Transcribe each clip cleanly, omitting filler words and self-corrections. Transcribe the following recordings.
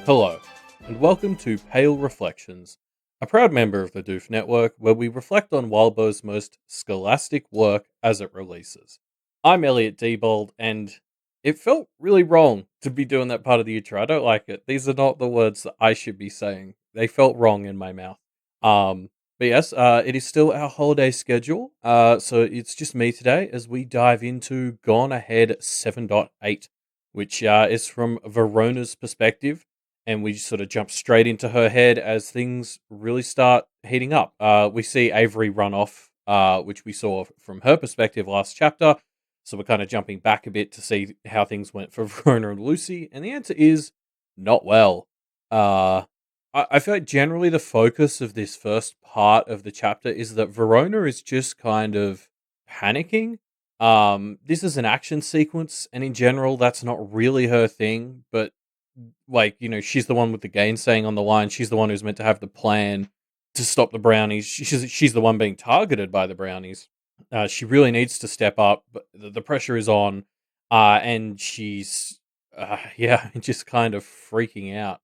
Hello, and welcome to Pale Reflections, a proud member of the Doof Network where we reflect on Wildbow's most scholastic work as it releases. I'm Elliot Diebold, and it felt really wrong to be doing that part of the intro. I don't like it. These are not the words that I should be saying. They felt wrong in my mouth. Um, but yes, it is still our holiday schedule, so it's just me today as we dive into Gone Ahead 7.8, which is from Verona's perspective, and we just sort of jump straight into her head as things really start heating up. We see Avery run off, which we saw from her perspective last chapter. So we're kind of jumping back a bit to see how things went for Verona and Lucy, and the answer is not well. Uh, I feel like generally the focus of this first part of the chapter is that Verona is just kind of panicking. This is an action sequence, and in general, that's not really her thing, but like, she's the one with the gainsaying on the line. She's the one who's meant to have the plan to stop the brownies. She's the one being targeted by the brownies. She really needs to step up, but the pressure is on, and she's, yeah, just kind of freaking out.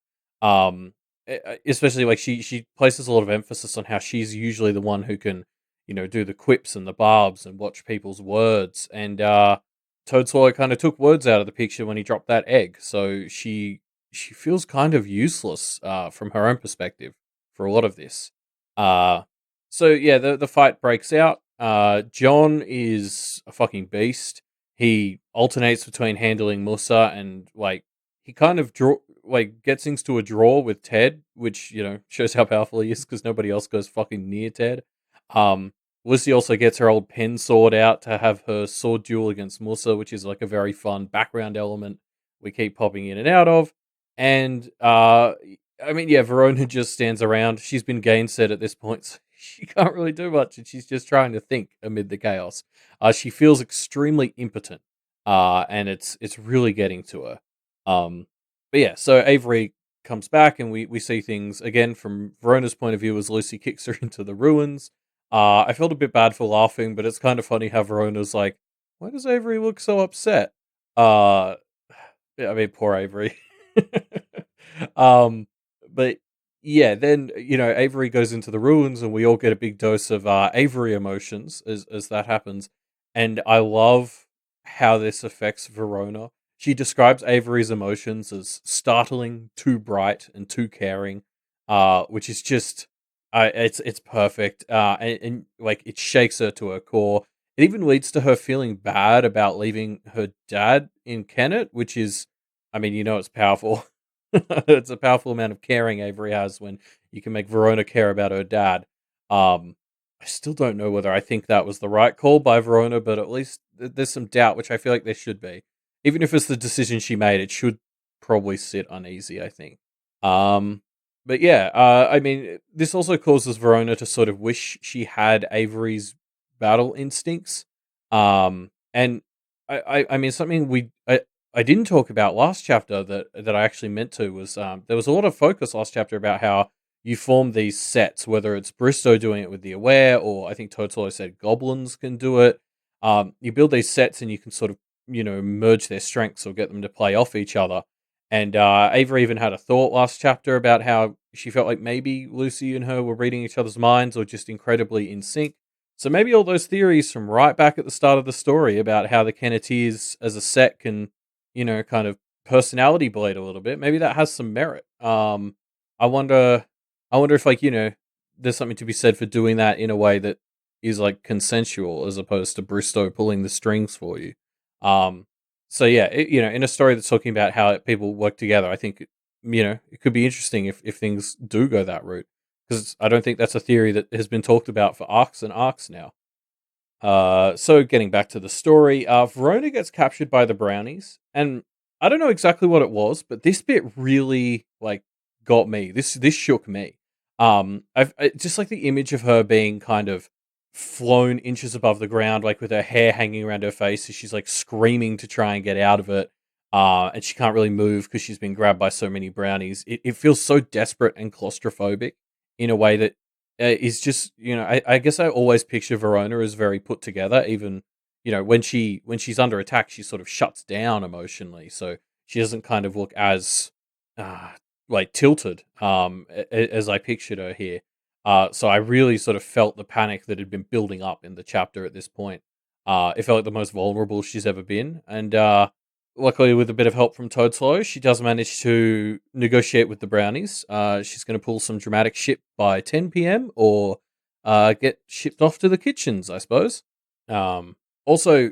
Especially like she places a lot of emphasis on how she's usually the one who can, do the quips and the barbs and watch people's words. And Toad Swallow kind of took words out of the picture when he dropped that egg, so she feels kind of useless from her own perspective for a lot of this. Uh, so yeah, the fight breaks out. John is a fucking beast. He alternates between handling Musa and like he kind of gets things to a draw with Ted, which shows how powerful he is because nobody else goes fucking near Ted. Um, Lucy also gets her old pen sword out to have her sword duel against Musa, which is like a very fun background element we keep popping in and out of. And I mean, yeah, Verona just stands around. She's been gainsaid at this point, so she can't really do much, and she's just trying to think amid the chaos. She feels extremely impotent, and it's really getting to her. But yeah, so Avery comes back, and we see things again from Verona's point of view as Lucy kicks her into the ruins. I felt a bit bad for laughing, but it's kind of funny how Verona's like, "Why does Avery look so upset?" Uh, yeah, I mean, poor Avery. um, but yeah, then Avery goes into the ruins, and we all get a big dose of Avery emotions as that happens. And I love how this affects Verona. She describes Avery's emotions as startling, too bright, and too caring, which is just it's perfect. And like it shakes her to her core. It even leads to her feeling bad about leaving her dad in Kennet, which is, I mean, it's powerful. It's a powerful amount of caring Avery has when you can make Verona care about her dad. I still don't know whether I think that was the right call by Verona, but at least there's some doubt, which I feel like there should be. Even if it's the decision she made, it should probably sit uneasy, I think. Um, but yeah, I mean, this also causes Verona to sort of wish she had Avery's battle instincts. And I mean, something I didn't talk about last chapter that I actually meant to was there was a lot of focus last chapter about how you form these sets, whether it's Bristow doing it with the Aware, or I think Totoro said goblins can do it. You build these sets and you can sort of, merge their strengths or get them to play off each other. And Ava even had a thought last chapter about how she felt like maybe Lucy and her were reading each other's minds or just incredibly in sync. So maybe all those theories from right back at the start of the story about how the Kenneteers as a set can, kind of personality bleed a little bit, maybe that has some merit. I wonder if like, there's something to be said for doing that in a way that is like consensual as opposed to Bristow pulling the strings for you. Um, so yeah, in a story that's talking about how people work together, I think it could be interesting if things do go that route, because I don't think that's a theory that has been talked about for arcs and arcs now. So getting back to the story, Verona gets captured by the brownies, and I don't know exactly what it was, but this bit really like got me. This shook me. Just like the image of her being kind of flown inches above the ground, like with her hair hanging around her face, as she's like screaming to try and get out of it. And she can't really move because she's been grabbed by so many brownies. It feels so desperate and claustrophobic in a way that is just, I guess I always picture Verona as very put together. Even when she's under attack, she sort of shuts down emotionally, so she doesn't kind of look as like tilted as I pictured her here. So I really sort of felt the panic that had been building up in the chapter at this point. It felt like the most vulnerable she's ever been, and luckily, with a bit of help from Toad Slow, she does manage to negotiate with the brownies. She's going to pull some dramatic shit by 10 p.m. or get shipped off to the kitchens, I suppose. Also,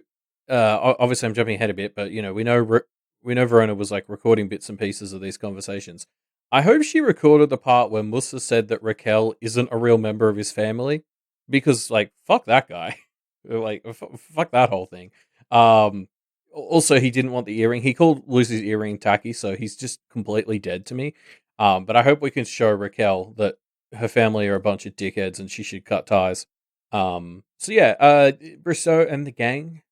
obviously, I'm jumping ahead a bit, but we know Verona was like recording bits and pieces of these conversations. I hope she recorded the part where Musa said that Raquel isn't a real member of his family, because like fuck that guy, like fuck that whole thing. Um, Also, he didn't want the earring. He called Lucy's earring tacky, so he's just completely dead to me. But I hope we can show Raquel that her family are a bunch of dickheads and she should cut ties. So yeah, Bristow and the gang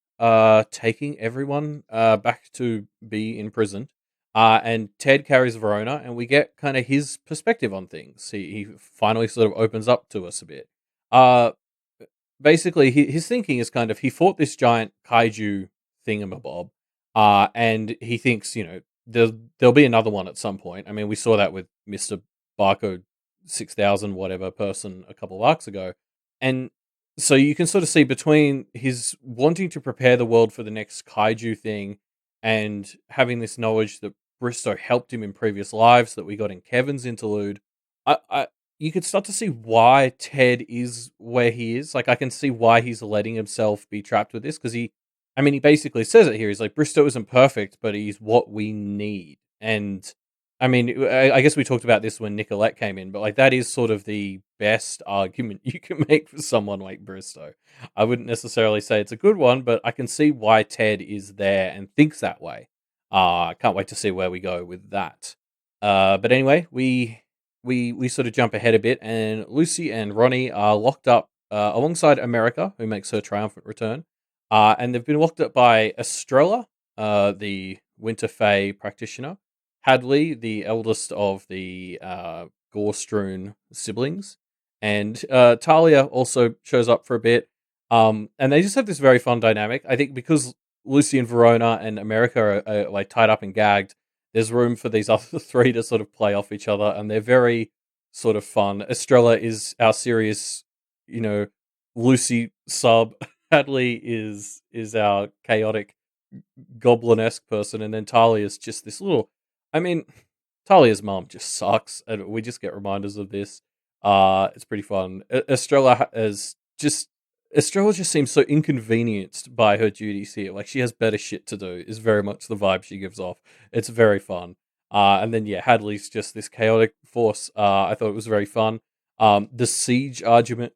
taking everyone back to be imprisoned. And Ted carries Verona, and we get kind of his perspective on things. He finally sort of opens up to us a bit. Uh, Basically, his thinking is kind of he fought this giant kaiju thingamabob, and he thinks there'll be another one at some point. I mean, we saw that with Mister Barcode 6000 whatever person a couple of arcs ago, and so you can sort of see between his wanting to prepare the world for the next kaiju thing and having this knowledge that Bristow helped him in previous lives that we got in Kevin's interlude. I You could start to see why Ted is where he is. Like, I can see why he's letting himself be trapped with this, because he basically says it here. He's like, Bristow isn't perfect, but he's what we need. And I mean, I guess we talked about this when Nicolette came in, but like, that is sort of the best argument you can make for someone like Bristow. I wouldn't necessarily say it's a good one, but I can see why Ted is there and thinks that way. I can't wait to see where we go with that. But anyway, we sort of jump ahead a bit, and Lucy and Ronnie are locked up alongside America, who makes her triumphant return. And they've been locked up by Estrella, the Winter Fae practitioner, Hadley, the eldest of the Gorstrewn siblings, and Talia also shows up for a bit. And they just have this very fun dynamic. I think because Lucy and Verona and America are like tied up and gagged, there's room for these other three to sort of play off each other, and they're very sort of fun. Estrella is our serious, you know, Lucy sub. Hadley is our chaotic goblin-esque person, and then Talia is just this little. I mean, Talia's mom just sucks, and we just get reminders of this. It's pretty fun. Estrella just seems so inconvenienced by her duties here. Like, she has better shit to do. Is very much the vibe she gives off. It's very fun. And then yeah, Hadley's just this chaotic force. I thought it was very fun. The siege argument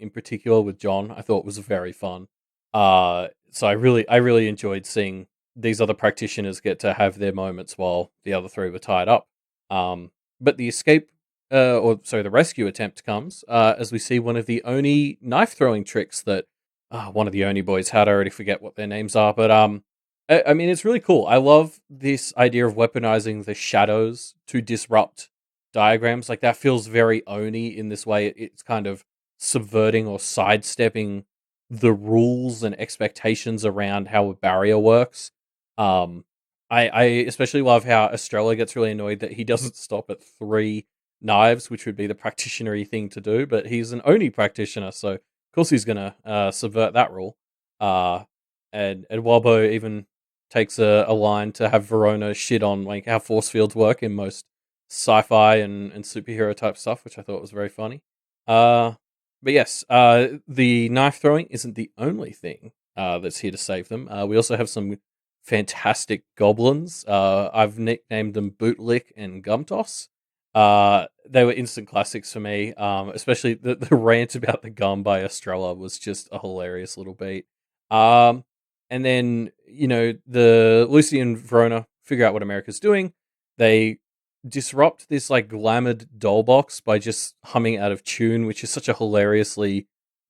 in particular with John, I thought was very fun. So I really enjoyed seeing these other practitioners get to have their moments while the other three were tied up. But the escape, the rescue attempt comes as we see one of the Oni knife throwing tricks that one of the Oni boys had. I already forget what their names are, but I mean, it's really cool. I love this idea of weaponizing the shadows to disrupt diagrams. Like, that feels very Oni in this way. It's kind of subverting or sidestepping the rules and expectations around how a barrier works. Um, I especially love how Estrella gets really annoyed that he doesn't stop at 3 knives, which would be the practitioner-y thing to do, but he's an Oni practitioner, so of course he's gonna subvert that rule. And Wabo even takes a line to have Verona shit on like how force fields work in most sci-fi and superhero type stuff, which I thought was very funny. Uh, but yes, the knife throwing isn't the only thing that's here to save them. We also have some fantastic goblins. I've nicknamed them Bootlick and Gumtoss. They were instant classics for me. Especially the rant about the gum by Estrella was just a hilarious little beat. And then the Lucy and Verona figure out what America's doing. They disrupt this like glamoured doll box by just humming out of tune, which is such a hilariously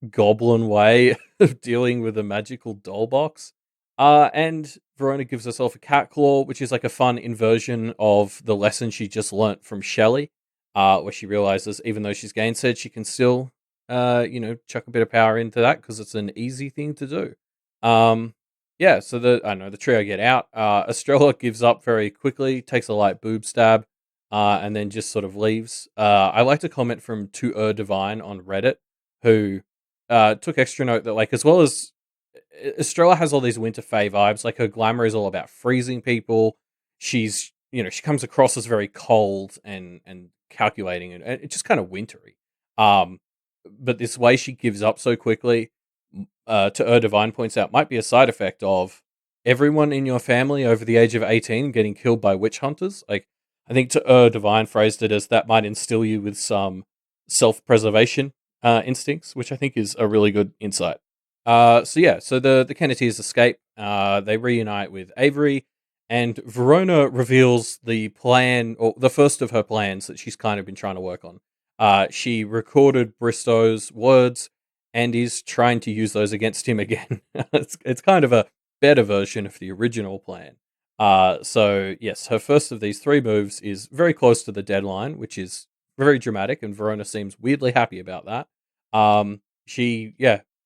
goblin way of dealing with a magical doll box. And Verona gives herself a cat claw, which is like a fun inversion of the lesson she just learnt from Shelley, where she realizes even though she's gainsaid, she can still, chuck a bit of power into that because it's an easy thing to do. Um, Yeah, so the trio get out. Estrella gives up very quickly, takes a light boob stab, and then just sort of leaves. I like to comment from To Divine on Reddit, who took extra note that, like, as well as Estrella has all these Winter Fae vibes, like her glamour is all about freezing people. She's, she comes across as very cold and calculating, and it's just kind of wintry. Um, but this way she gives up so quickly, To Divine points out, might be a side effect of everyone in your family over the age of 18 getting killed by witch hunters. Like, I think To Divine phrased it as that might instill you with some self preservation instincts, which I think is a really good insight. So the Kenneteers escape. They reunite with Avery, and Verona reveals the plan, or the first of her plans that she's kind of been trying to work on. She recorded Bristow's words and is trying to use those against him again. It's kind of a better version of the original plan. So yes, her first of these three moves is very close to the deadline, which is very dramatic, and Verona seems weirdly happy about that. She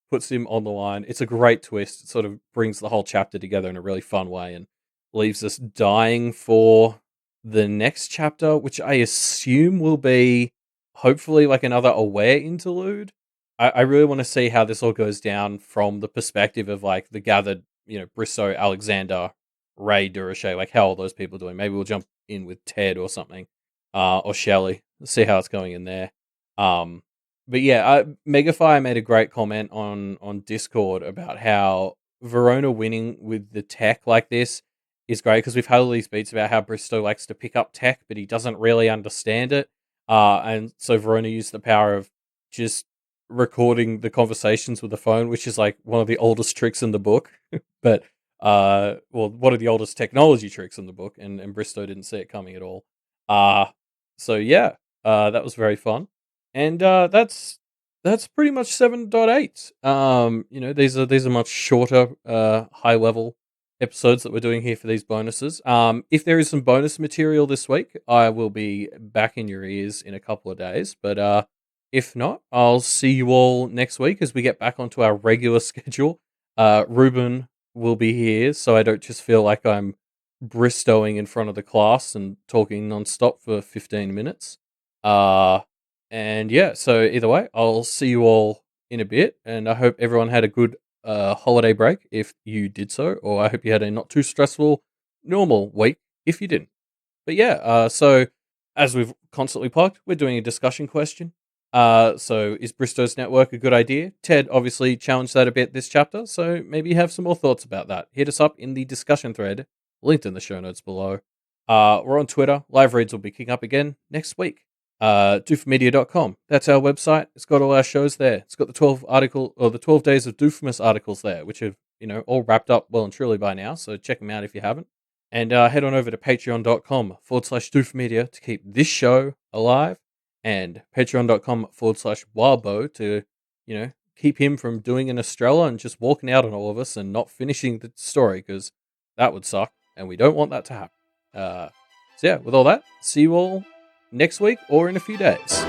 puts him on the line. It's a great twist. It sort of brings the whole chapter together in a really fun way and leaves us dying for the next chapter, which I assume will be hopefully like another aware interlude. I really want to see how this all goes down from the perspective of like the gathered, Bristow, Alexander, Ray, Durachet, like how all those people doing. Maybe we'll jump in with Ted or something, or Shelley. See how it's going in there. But yeah, Megafire made a great comment on Discord about how Verona winning with the tech like this is great because we've had all these beats about how Bristow likes to pick up tech, but he doesn't really understand it. And so Verona used the power of just recording the conversations with the phone, which is like one of the oldest tricks in the book. But one of the oldest technology tricks in the book, and Bristow didn't see it coming at all. So yeah, that was very fun. And that's pretty much 7.8. These are much shorter, high level episodes that we're doing here for these bonuses. If there is some bonus material this week, I will be back in your ears in a couple of days. But if not, I'll see you all next week as we get back onto our regular schedule. Ruben will be here, so I don't just feel like I'm bristowing in front of the class and talking nonstop for 15 minutes. And yeah, so either way, I'll see you all in a bit, and I hope everyone had a good holiday break if you did so, or I hope you had a not too stressful normal week if you didn't. But yeah, so as we've constantly plugged, we're doing a discussion question. So is Bristow's network a good idea? Ted obviously challenged that a bit this chapter, so maybe you have some more thoughts about that. Hit us up in the discussion thread, linked in the show notes below. We're on Twitter. Live reads will be kicking up again next week. Doofmedia.com. That's our website. It's got all our shows there. It's got the 12 days of Doofmas articles there, which have, all wrapped up well and truly by now. So check them out if you haven't. And head on over to patreon.com/doofmedia to keep this show alive, and patreon.com/wildbow to, keep him from doing an Estrella and just walking out on all of us and not finishing the story, because that would suck, and we don't want that to happen. So yeah, with all that, see you all next week or in a few days.